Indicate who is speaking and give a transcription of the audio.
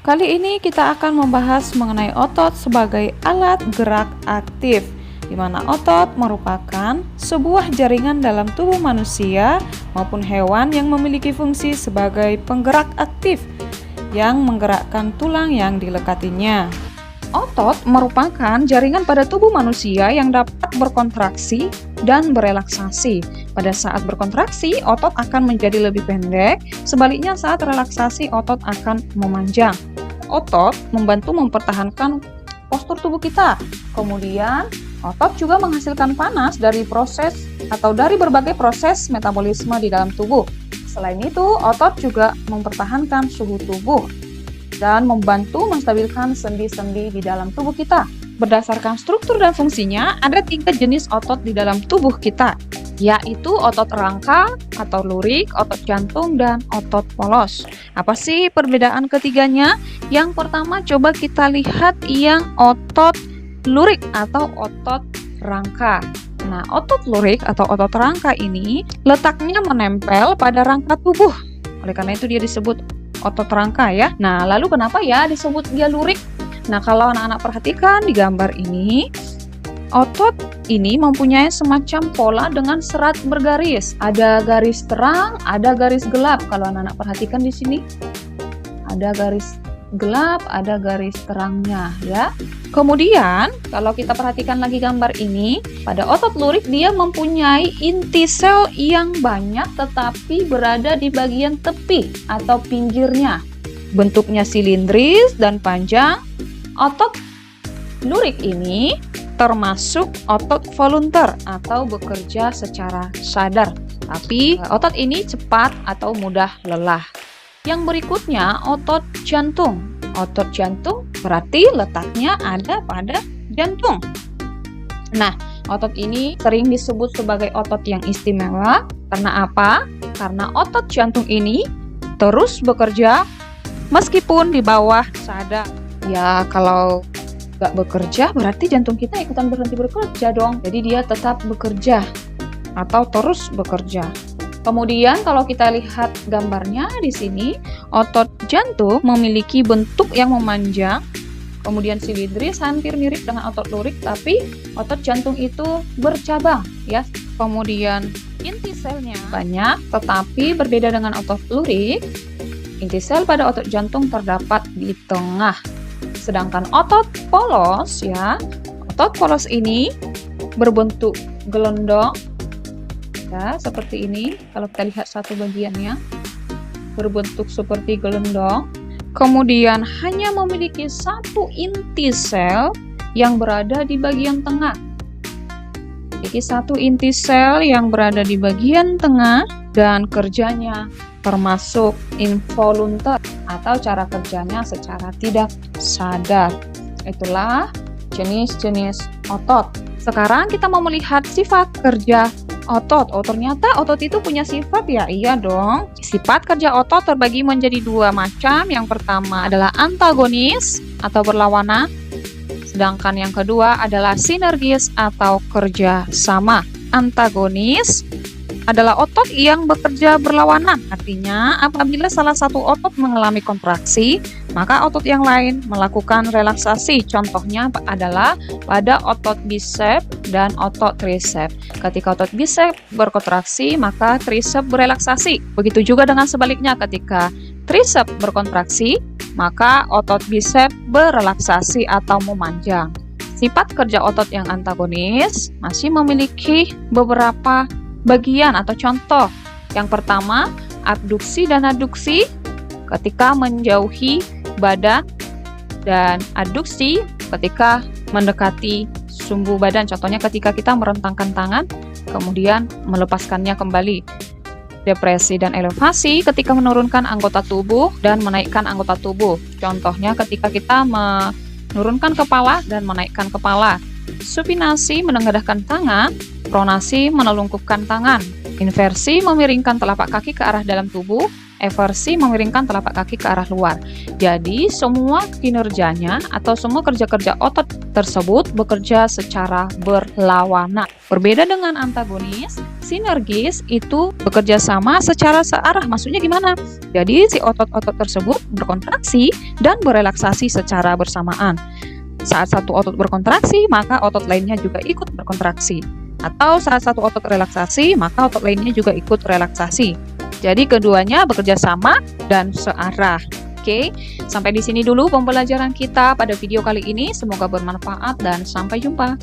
Speaker 1: Kali ini kita akan membahas mengenai otot sebagai alat gerak aktif, di mana otot merupakan sebuah jaringan dalam tubuh manusia maupun hewan yang memiliki fungsi sebagai penggerak aktif yang menggerakkan tulang yang dilekatinya. Otot merupakan jaringan pada tubuh manusia yang dapat berkontraksi dan berelaksasi. Pada saat berkontraksi, otot akan menjadi lebih pendek, sebaliknya saat relaksasi, otot akan memanjang. Otot membantu mempertahankan postur tubuh kita. Kemudian, otot juga menghasilkan panas dari berbagai proses metabolisme di dalam tubuh. Selain itu, otot juga mempertahankan suhu tubuh dan membantu menstabilkan sendi-sendi di dalam tubuh kita. Berdasarkan struktur dan fungsinya, ada 3 jenis otot di dalam tubuh kita, yaitu otot rangka atau lurik, otot jantung, dan otot polos. Apa sih perbedaan ketiganya? Yang pertama, coba kita lihat yang otot lurik atau otot rangka. Nah, otot lurik atau otot rangka ini letaknya menempel pada rangka tubuh. Oleh karena itu dia disebut otot rangka ya. Nah, lalu kenapa ya disebut dia lurik? Nah, kalau anak-anak perhatikan di gambar ini, otot ini mempunyai semacam pola dengan serat bergaris. Ada garis terang, ada garis gelap. Kalau anak-anak perhatikan di sini, ada garis gelap, ada garis terangnya ya. Kemudian, kalau kita perhatikan lagi gambar ini, pada otot lurik dia mempunyai inti sel yang banyak tetapi berada di bagian tepi atau pinggirnya. Bentuknya silindris dan panjang. Otot lurik ini termasuk otot volunteer atau bekerja secara sadar. Tapi otot ini cepat atau mudah lelah. Yang berikutnya otot jantung. Otot jantung berarti letaknya ada pada jantung. Nah, otot ini sering disebut sebagai otot yang istimewa. Karena apa? Karena otot jantung ini terus bekerja meskipun di bawah sadar. Ya, kalau nggak bekerja berarti jantung kita ikutan berhenti bekerja dong. Jadi dia tetap bekerja atau terus bekerja. Kemudian kalau kita lihat gambarnya di sini, otot jantung memiliki bentuk yang memanjang, kemudian silindris hampir mirip dengan otot lurik, tapi otot jantung itu bercabang ya. Kemudian inti selnya banyak, tetapi berbeda dengan otot lurik. Inti sel pada otot jantung terdapat di tengah. Sedangkan otot polos ya, otot polos ini berbentuk gelondong. Ya, seperti ini. Kalau kita lihat satu bagiannya berbentuk seperti gelondong, kemudian hanya memiliki satu inti sel yang berada di bagian tengah. Jadi satu inti sel yang berada di bagian tengah dan kerjanya termasuk involuntar atau cara kerjanya secara tidak sadar. Itulah jenis-jenis otot. Sekarang kita mau melihat sifat kerja otot. Oh, ternyata otot itu punya sifat ya? Iya dong. Sifat kerja otot terbagi menjadi 2 macam. Yang pertama adalah antagonis atau berlawanan. Sedangkan yang kedua adalah sinergis atau kerja sama. Antagonis adalah otot yang bekerja berlawanan. Artinya, apabila salah satu otot mengalami kontraksi, maka otot yang lain melakukan relaksasi. Contohnya adalah pada otot bisep dan otot trisep. Ketika otot bisep berkontraksi, maka trisep berelaksasi. Begitu juga dengan sebaliknya, ketika trisep berkontraksi, maka otot bisep berelaksasi atau memanjang. Sifat kerja otot yang antagonis masih memiliki beberapa bagian atau contoh. Yang pertama, abduksi dan aduksi ketika menjauhi badan, dan aduksi ketika mendekati sumbu badan. Contohnya ketika kita merentangkan tangan kemudian melepaskannya kembali. Depresi dan elevasi ketika menurunkan anggota tubuh dan menaikkan anggota tubuh. Contohnya ketika kita menurunkan kepala dan menaikkan kepala. Supinasi menengadahkan tangan, pronasi menelungkupkan tangan. Inversi memiringkan telapak kaki ke arah dalam tubuh, eversi memiringkan telapak kaki ke arah luar. Jadi semua kinerjanya atau semua kerja-kerja otot tersebut bekerja secara berlawanan. Berbeda dengan antagonis, sinergis itu bekerja sama secara searah. Maksudnya gimana? Jadi si otot-otot tersebut berkontraksi dan berelaksasi secara bersamaan. Saat satu otot berkontraksi, maka otot lainnya juga ikut berkontraksi. Atau saat satu otot relaksasi, maka otot lainnya juga ikut relaksasi. Jadi keduanya bekerja sama dan searah. Oke, sampai di sini dulu pembelajaran kita pada video kali ini. Semoga bermanfaat dan sampai jumpa.